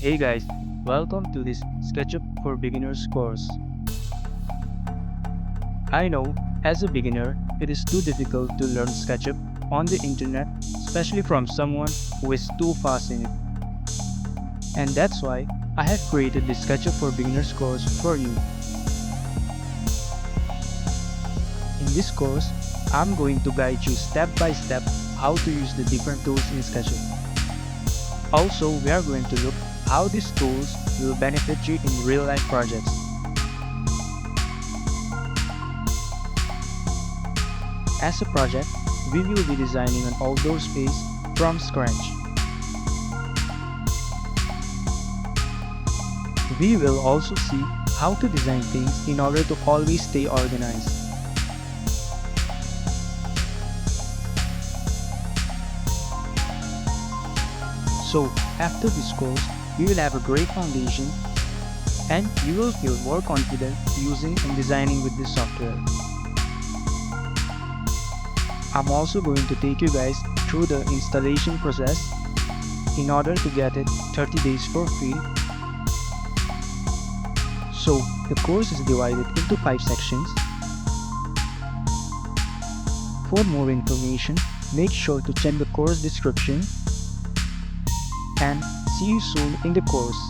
Hey guys, welcome to this SketchUp for Beginners course. I know, as a beginner, it is too difficult to learn SketchUp on the internet, especially from someone who is too fast in it. And that's why I have created the SketchUp for Beginners course for you. In this course, I'm going to guide you step by step how to use the different tools in SketchUp. Also, we are going to look how these tools will benefit you in real-life projects. As a project, we will be designing an outdoor space from scratch. We will also see how to design things in order to always stay organized. So, after this course, you will have a great foundation and you will feel more confident using and designing with this software. I'm also going to take you guys through the installation process in order to get it 30 days for free. So, the course is divided into 5 sections. For more information, make sure to check the course description and see you soon in the course.